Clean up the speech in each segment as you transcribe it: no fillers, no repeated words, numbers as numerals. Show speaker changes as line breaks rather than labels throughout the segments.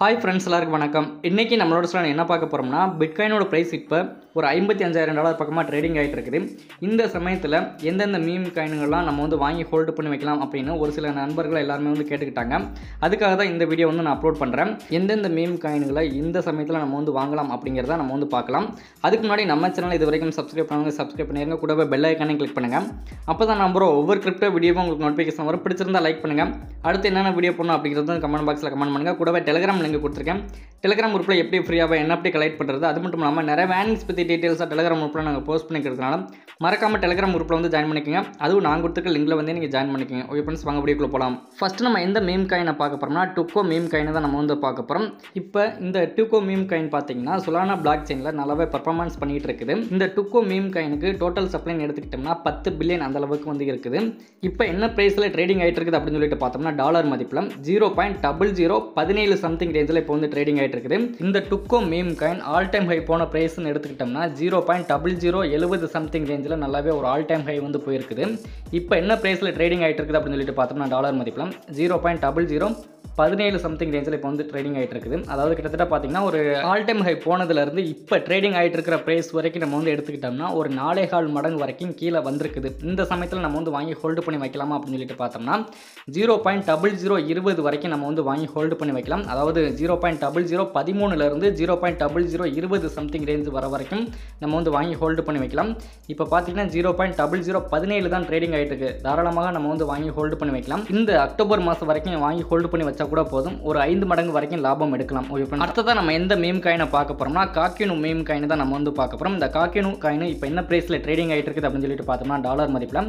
Hi friends, எல்லாருக்கும் வணக்கம். இன்றைக்கி நம்மளோட சேனல் என்ன பார்க்க போகிறோம்னா, பிட்காயினோட ப்ரைஸ் இப்போ ஒரு $55,000 பக்கமாக ட்ரேடிங் ஆகிட்டு இருக்குது. இந்த சமயத்தில் எந்தெந்த மீம் காயின்கள்லாம் நம்ம வந்து வாங்கி ஹோல்டு பண்ணி வைக்கலாம் அப்படின்னு ஒரு சில நண்பர்கள் எல்லாருமே வந்து கேட்டுக்கிட்டாங்க. அதுக்காக தான் இந்த வீடியோ வந்து நான் அப்லோட் பண்ணுறேன். எந்தெந்த மீம் காயின்களை இந்த சமயத்தில் நம்ம வந்து வாங்கலாம் அப்படிங்கிறத நம்ம வந்து பார்க்கலாம். அதுக்கு முன்னாடி நம்ம சேனல் இது வரைக்கும் சப்ஸ்கிரைப் பண்ணிடுங்க. கூடவே பெல் ஐக்கானே கிளிக் பண்ணுங்கள். அப்போ தான் நம்புகிறோம் ஒவ்வொரு கிரிப்டோ வீடியோவும் உங்களுக்கு நோட்டிஃபிகேஷன் வரும். பிடிச்சிருந்தால் லைக் பண்ணுங்கள். அடுத்து என்னென்ன வீடியோ பண்ணணும் அப்படிங்கிறது கமெண்ட் பாக்ஸில் கமெண்ட் பண்ணுங்கள். கூடவே டெலிகிராம் லிங்க் கொடுத்துருக்கேன். டெலிகிராம் குரூப்பில் எப்படி ஃப்ரீயாக NFT கலெக்ட் பண்ணுறது, அது மட்டும் இல்லாமல் நிறைய வேனிங்ஸ் பற்றி டீட்டெயில்ஸாக டெலிகிராம் குரூப்பில் நாங்கள் போஸ்ட் பண்ணிக்கிறதுனால மறக்காமல் டெலிகிராம் குரூப்பில் வந்து ஜாயின் பண்ணிக்கோங்க. அதுவும் நான் கொடுத்துருக்க லிங்கில் வந்து நீங்கள் ஜாயின் பண்ணிக்கோங்க. ஓகே ஃப்ரெண்ட்ஸ், வாங்க வீடியோக்குள்ளே போகலாம். ஃபஸ்ட்டு நம்ம எந்த மீம் காயினை பார்க்க போகிறோம்னா, டுக்கோ மீம் காயினை தான் நம்ம வந்து பார்க்க போகிறோம். இப்போ இந்த டுக்கோ மீம் காயின் பார்த்தீங்கன்னா சொலானா பிளாக் செயினில் நல்லாவே பர்ஃபார்மன்ஸ் பண்ணிகிட்டு இருக்குது. இந்த டுக்கோ மீம் காயினுக்கு டோட்டல் சப்ளைன்னு எடுத்துக்கிட்டோம்னா 10 பில்லியன் அந்த அளவுக்கு வந்து இருக்குது. இப்போ என்ன ப்ரைஸில் ட்ரேடிங் ஆகிட்டு இருக்குது அப்படின்னு சொல்லிட்டு பார்த்தோம்னா, டாலர் மதிப்பில் 0.0017 சம்திங் ரேஞ்சில் இப்போ வந்து ட்ரேடிங் ஆகிட்டு இருக்குது. இந்த டுக்கோ meme coin all time high போன ப்ரைஸ்ன்னு எடுத்துக்கிட்டோம்னா 0.0070 சம்திங் ரேஞ்சில் நல்லாவே ஒரு ஆல் டைம் ஹை வந்து போயிருக்குது. இப்போ என்ன ப்ரைஸில் ட்ரேடிங் ஆகிட்டு இருக்குது அப்படின்னு சொல்லிட்டு பார்த்தோம்னா, டாலர் மதிப்பில் 0.0017 சம்திங் ரேஞ்சில் இப்போ வந்து ட்ரேடிங் ஆகிட்டு இருக்குது. அதாவது கிட்டத்தட்ட பார்த்தீங்கன்னா ஒரு ஆல் டைம் ஹை போனதுலேருந்து இப்போ ட்ரேடிங் ஆகிட்டு இருக்கிற ப்ரைஸ் வரைக்கும் நம்ம வந்து எடுத்துக்கிட்டோம்னா ஒரு 4.25 மடங்கு வரைக்கும் கீழே வந்திருக்குது. இந்த சமயத்தில் நம்ம வந்து வாங்கி ஹோல்டு பண்ணி வைக்கலாமா அப்படின்னு சொல்லிட்டு பார்த்தோம்னா 0.0020 வரைக்கும் நம்ம வந்து வாங்கி ஹோல்டு பண்ணி வைக்கலாம். அதாவது 0.0013 0.0020 சம்திங் ரேஞ்ச் வர வரைக்கும் நம்ம வந்து வாங்கி ஹோல்டு பண்ணி வைக்கலாம். இப்போ பார்த்தீங்கன்னா 0.0017 தான் ட்ரேடிங் ஆகிட்டு இருக்கு. தாராளமாக நம்ம வந்து வாங்கி ஹோல்டு பண்ணி வைக்கலாம். இந்த அக்டோபர் மாதம் வரைக்கும் வாங்கி ஹோல்டு பண்ணி வச்சா கூட போதும், ஒரு 5 மடங்கு வரைக்கும் லாபம் எடுக்கலாம். அடுத்ததான் நம்ம எந்த மீம் காயினை பார்க்க போகிறோம்னா, காக்கினு மீம் காயின் தான் நம்ம வந்து பார்க்க போகிறோம். இந்த காக்கினு காயின் இப்போ என்ன ப்ரைஸில் ட்ரேடிங் ஆகிட்டு இருக்குது அப்படின்னு சொல்லிட்டு பார்த்தோம்னா, டாலர் மதிப்பில்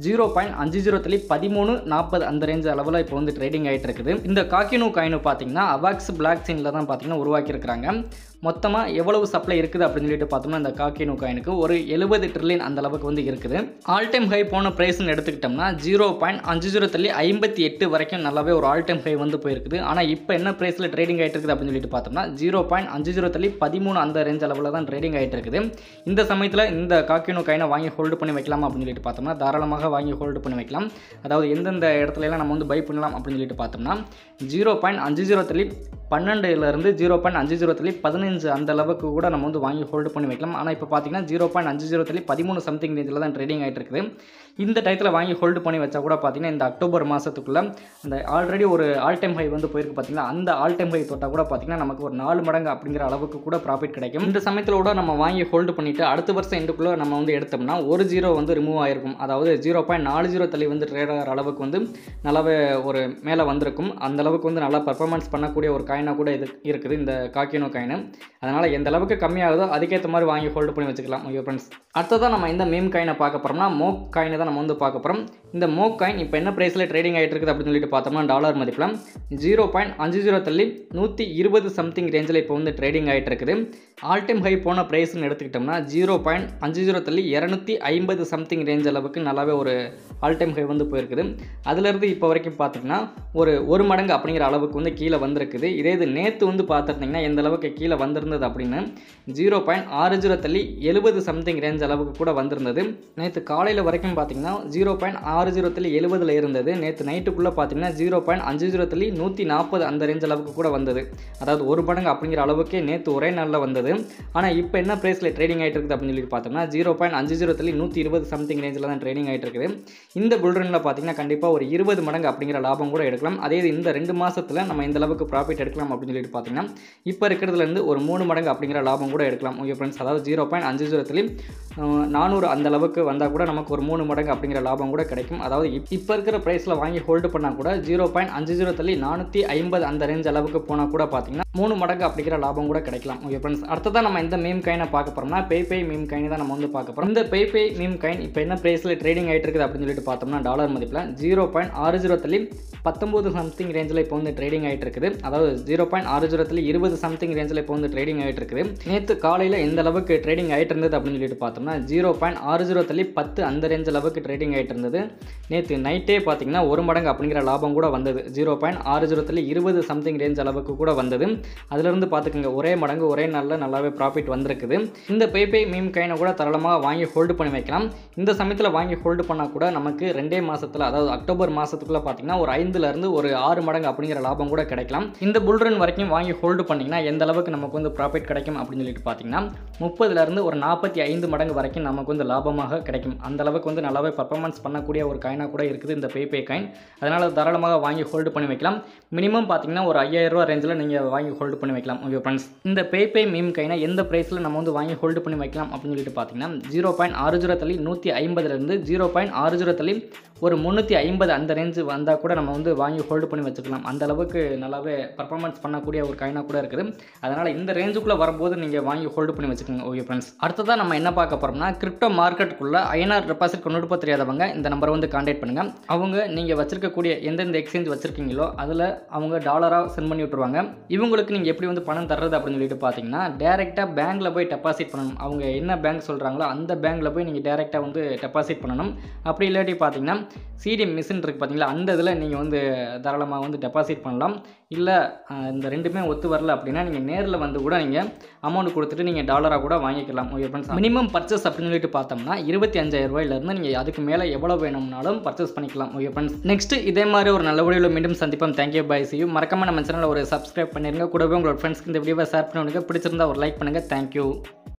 0.501340 அந்த ரேஞ்ச் அளவில் இப்போ வந்து ட்ரேடிங் ஆகிட்டு இருக்குது. இந்த காக்கினு காயின் பார்த்தீங்கன்னா அவாக்ஸ் பிளாக் செயினில் தான் பார்த்தீங்கன்னா உருவாக்கியிருக்கிறாங்க. மொத்தமாக எவ்வளவு சப்ளை இருக்குது அப்படின்னு சொல்லிட்டு பார்த்தோம்னா, இந்த காக்கினு காயினுக்கு ஒரு 70 ட்ரில்லியன் அந்த அளவுக்கு வந்து இருக்குது. ஆல் டைம் ஹை போன ப்ரைஸ்ன்னு எடுத்துக்கிட்டோம்னா 0.5058 வரைக்கும் நல்லாவே ஒரு ஆல் டைம் ஹை வந்து போயிருக்குது. ஆனால் இப்போ என்ன ப்ரைஸில் ட்ரேடிங் ஆகிட்டு இருக்குது அப்படின்னு சொல்லிட்டு பார்த்தோம்னா 0.5013 அந்த ரேஞ்ச் அளவில் தான் ட்ரேடிங் ஆகிட்டு இருக்குது. இந்த சமயத்தில் இந்த காக்கினு காயினை வாங்கி ஹோல்டு பண்ணி வைக்கலாமா அப்படின்னு சொல்லிட்டு பார்த்தோம்னா, தாராளமாக வாங்கி ஹோல்டு பண்ணி வைக்கலாம். அதாவது எந்தெந்த இடத்துலலாம் நம்ம வந்து பை பண்ணலாம் அப்படின்னு சொல்லிட்டு பார்த்தோம்னா 0.5012 0.5015 அந்த அளவுக்கு கூட நம்ம வந்து வாங்கி ஹோல்டு பண்ணி வைக்கலாம். ஆனால் இப்போ பார்த்தீங்கன்னா 0.5013 சம்திங் ரேஞ்சில் தான் ட்ரேடிங் ஆகிட்டு இருக்குது. இந்த டயத்தில் வாங்கி ஹோல்டு பண்ணி வச்சா கூட பார்த்தீங்கன்னா இந்த அக்டோபர் மாதத்துக்குள்ளே அந்த ஆல்ரெடி ஒரு ஆல் டைம் ஹை வந்து போயிருக்கு பார்த்தீங்கன்னா, அந்த ஆல் டைம் ஹை தொட்டால் கூட பார்த்தீங்கன்னா நமக்கு ஒரு 4 மடங்கு அப்படிங்கிற அளவுக்கு கூட ப்ராஃபிட் கிடைக்கும். இந்த சமயத்தில் கூட நம்ம வாங்கி ஹோல்டு பண்ணிவிட்டு அடுத்த வருஷம் எண்டுக்குள்ளே நம்ம வந்து எடுத்தோம்னா ஒரு 0 வந்து ரிமூவ் ஆகிருக்கும். அதாவது 0.40 தள்ளி வந்து ட்ரேட் ஆகிற அளவுக்கு வந்து நல்லாவே ஒரு மேலே வந்திருக்கும். அந்த அளவுக்கு வந்து நல்லா பர்ஃபார்மன்ஸ் பண்ணக்கூடிய ஒரு காயினாக கூட இது இருக்குது இந்த காக்கினோ காயின். அதனால் எந்த அளவுக்கு கம்மியாகுதோ அதுக்கேற்ற மாதிரி வாங்கி ஹோல்டு பண்ணி வச்சுக்கலாம். ஓகே ஃப்ரெண்ட்ஸ், அடுத்ததான் நம்ம இந்த மீம் காயினை பார்க்க போகிறோம்னா மோக் காயினை தான் நம்ம வந்து பார்க்க போகிறோம். இந்த மோக் காயின் இப்போ என்ன ப்ரைஸில் ட்ரேடிங் ஆகிட்டு இருக்குது அப்படின்னு சொல்லிட்டு பார்த்தோம்னா, டாலர் மதிப்பில் 0.50 தள்ளி 120 சம்திங் ரேஞ்சில் இப்போ வந்து ட்ரேடிங் ஆகிட்டு இருக்குது. ஆல் டைம் ஹை போன ப்ரைஸ்ன்னு எடுத்துக்கிட்டோம்னா 0.50 தள்ளி 250 சம்திங் ரேஞ்ச் அளவுக்கு நல்லாவே ஒரு ஆல் டைம் ஹை வந்து போயிருக்குது. அதுலேருந்து இப்போ வரைக்கும் பார்த்திங்கன்னா ஒரு மடங்கு அப்படிங்கிற அளவுக்கு வந்து கீழே வந்திருக்குது. இதே இது நேற்று வந்து பார்த்துட்டிங்கன்னா எந்த அளவுக்கு கீழே வந்திருந்தது அப்படின்னு 0.60 தள்ளி 70 சம்திங் ரேஞ்ச் அளவுக்கு கூட வந்திருந்தது. நேற்று காலையில் வரைக்கும் பார்த்தீங்கன்னா 0.60 தள்ளி 70 இருந்தது. நேற்று நைட்டுக்குள்ளே பார்த்தீங்கன்னா 0.50 தள்ளி 140 அந்த ரேஞ்ச் அளவுக்கு கூட வந்தது. அதாவது ஒரு மடங்கு அப்படிங்கிற அளவுக்கே நேற்று ஒரே நாளில் வந்தது. ஆனால் இப்போ என்ன ப்ரைஸில் ட்ரேடிங் ஆகிட்டு இருக்குது அப்படின்னு சொல்லி பார்த்தோம்னா 0.50 தள்ளி 120 சம்திங் ரேஞ்சில் தான் ட்ரேடிங் ஆகிட்டு இருக்குது. இந்த புல்ரனில் பார்த்தீங்கன்னா கண்டிப்பாக ஒரு 20 மடங்கு அப்படிங்கிற லாபம் கூட எடுக்கலாம். அதே இந்த 2 மாதத்தில் நம்ம இந்த அளவுக்கு ப்ராஃபிட் எடுக்கலாம் அப்படின்னு சொல்லிட்டு பார்த்தீங்கன்னா இப்போ இருக்கிறதுலேருந்து ஒரு 3 மடங்கு அப்படிங்கிற லாபம் கூட எடுக்கலாம். ஓகே ஃப்ரெண்ட்ஸ், அதாவது 0.50 400 அந்த அளவுக்கு வந்தால் கூட நமக்கு ஒரு 3 மடங்கு அப்படிங்கிற லாபம் கூட கிடைக்கும். அதாவது இப்போ இருக்கிற ப்ரைஸில் வாங்கி ஹோல்டு பண்ணால் கூட 0.50 450 அந்த ரேஞ்ச் அளவுக்கு போனால் கூட பார்த்தீங்கன்னா 3 மடங்கு அப்படிங்கிற லாபம் கூட கிடைக்கலாம். ஓகே ஃப்ரெண்ட்ஸ், அடுத்ததான் நம்ம இந்த மீம் காயினை பார்க்க போகிறோம்னா பேபே மீம் காயின் தான் நம்ம வந்து பார்க்க போகிறோம். இந்த பேபே மீம் காயின் இப்போ என்ன ப்ரைஸில் ட்ரேடிங் ஆகிட்டு இருக்குது அப்படின்னு சொல்லிட்டு பார்த்தோம்னா, டாலர் மதிப்பில் 0.60 19 சம்திங் ரேஞ்சில் இப்போ வந்து ட்ரேடிங் ஆகிட்டு இருக்குது. அதாவது 0.60 20 சம்திங் ரேஞ்சில் இப்போ வந்து ட்ரேடிங் ஆகிட்டு இருக்குது. நேற்று காலையில் எந்த அளவுக்கு ட்ரேடிங் ஆகிட்டு இருந்தது அப்படின்னு சொல்லிட்டு பார்த்தோம்னா 0.60 10 அந்த ரேஞ்ச் அளவுக்கு ட்ரேடிங் ஆகிட்டு இருந்தது. நேற்று நைட்டே பார்த்தீங்கன்னா 1 மடங்கு அப்படிங்கிற லாபம் கூட வந்தது. 0.60 60 20 சம்திங் ரேஞ்ச் அளவுக்கு கூட வந்தது. அதிலிருந்து பார்த்துக்கங்க ஒரே மடங்கு ஒரே நாளில் நல்லாவே ப்ராஃபிட் வந்திருக்குது. இந்த பேபே மீம் காயினை கூட தாராளமாக வாங்கி ஹோல்டு பண்ணி வைக்கலாம். இந்த சமயத்தில் வாங்கி ஹோல்டு பண்ணால் கூட நமக்கு 2 மாதத்தில், அதாவது அக்டோபர் மாதத்துக்குள்ளே பார்த்தீங்கன்னா ஒரு 5லேருந்து ஒரு 6 மடங்கு அப்படிங்கிற லாபம் கூட கிடைக்கலாம். இந்த புல் ரன் வரைக்கும் வாங்கி ஹோல்டு பண்ணிங்கன்னா எந்த அளவுக்கு நமக்கு வந்து ப்ராஃபிட் கிடைக்கும் அப்படின்னு சொல்லிட்டு பார்த்தீங்கன்னா 30லேருந்து ஒரு 45 மடங்கு வரைக்கும் நமக்கு வந்து லாபமாக கிடைக்கும். அந்த அளவுக்கு வந்து நல்லாவே பர்ஃபார்மன்ஸ் பண்ணக்கூடிய ஒரு காயினாக கூட இருக்குது இந்த பேபே காயின். அதனால் தாராளமாக வாங்கி ஹோல்டு பண்ணி வைக்கலாம். மினிமம் பார்த்தீங்கன்னா ஒரு 5000 ரூபா ரேஞ்சில் நீங்கள் வாங்கி ஹோல்டு பண்ணி வைக்கலாம். ஓகே ஃப்ரெண்ட்ஸ், இந்த பேபே மீம் காயினை எந்த ப்ரைஸில் நம்ம வந்து வாங்கி ஹோல்டு பண்ணி வைக்கலாம் அப்படின்னு சொல்லிட்டு பார்த்தீங்கன்னா 0.60 தள்ளி 150லேருந்து 0.60 தள்ளி ஒரு 350 அந்த ரேஞ்சு வந்தால் கூட நம்ம வந்து வாங்கி ஹோல்டு பண்ணி வச்சுக்கலாம். அந்த அளவுக்கு நல்லாவே பர்ஃபார்மன்ஸ் பண்ணக்கூடிய ஒரு காயினாக கூட இருக்குது. அதனால் இந்த ரேஞ்சுக்குள்ளே வரும்போது நீங்கள் வாங்கி ஹோல்டு பண்ணி வச்சுக்கோங்க. ஓகே ஃப்ரெண்ட்ஸ், அடுத்ததான் நம்ம என்ன பார்க்க போகிறோம்னா கிரிப்டோ மார்க்கெட்டுக்குள்ளே ஐஎன்ஆர் டெபாசிட் கொண்டு தெரியாதவங்க இந்த நம்பரை வந்து கான்டாக்ட் பண்ணுங்கள். அவங்க நீங்கள் வச்சிருக்கக்கூடிய எந்தெந்த எக்ஸ்சேஞ்ச் வச்சிருக்கீங்களோ அதில் அவங்க டாலராக சென்ட் பண்ணி விட்டுருவாங்க. இவங்களுக்கு நீங்கள் எப்படி வந்து பணம் தர்றது அப்படின்னு சொல்லிட்டு பார்த்தீங்கன்னா டேரெக்டாக பேங்க்கில் போய் டெபாசிட் பண்ணணும். அவங்க என்ன பேங்க் சொல்கிறாங்களோ அந்த பேங்க்கில் போய் நீங்கள் டேரெக்டாக வந்து டெபாசிட் பண்ணணும். அப்படி இல்லாட்டி பார்த்தீங்கன்னா சிடி மிஷின் இருக்குது பார்த்தீங்களா, அந்த இதில் நீங்கள் வந்து தாராளமாக வந்து டெபாசிட் பண்ணலாம். இல்லை இந்த ரெண்டுமே ஒத்து வரல அப்படின்னா நீங்கள் நேரில் வந்து கூட நீங்கள் அமௌண்ட் கொடுத்துட்டு நீங்கள் டாலராக கூட வாங்கிக்கலாம். ஓகே ஃப்ரெண்ட்ஸ், மினிமம் பர்ச்சேஸ் அப்படின்னு சொல்லிட்டு பார்த்தோம்னா 25,000 ரூபாயிலிருந்து நீங்கள் அதுக்கு மேலே எவ்வளோ வேணும்னாலும் பர்ச்சேஸ் பண்ணிக்கலாம். ஓகே ஃப்ரெண்ட்ஸ், நெக்ஸ்ட் இதே மாதிரி ஒரு நல்ல வீடியோவில் மீண்டும் சந்திப்போம். Thank you, bye, see you. மறக்காம நம்ம சேனலில் ஒரு சப்ஸ்கிரைப் பண்ணிருங்க. கூடவே உங்களோட ஃப்ரெண்ட்ஸ்க்கு இந்த வீடியோவை ஷேர் பண்ணுங்க. பிடிச்சிருந்தா ஒரு லைக் பண்ணுங்கள். தேங்க்யூ.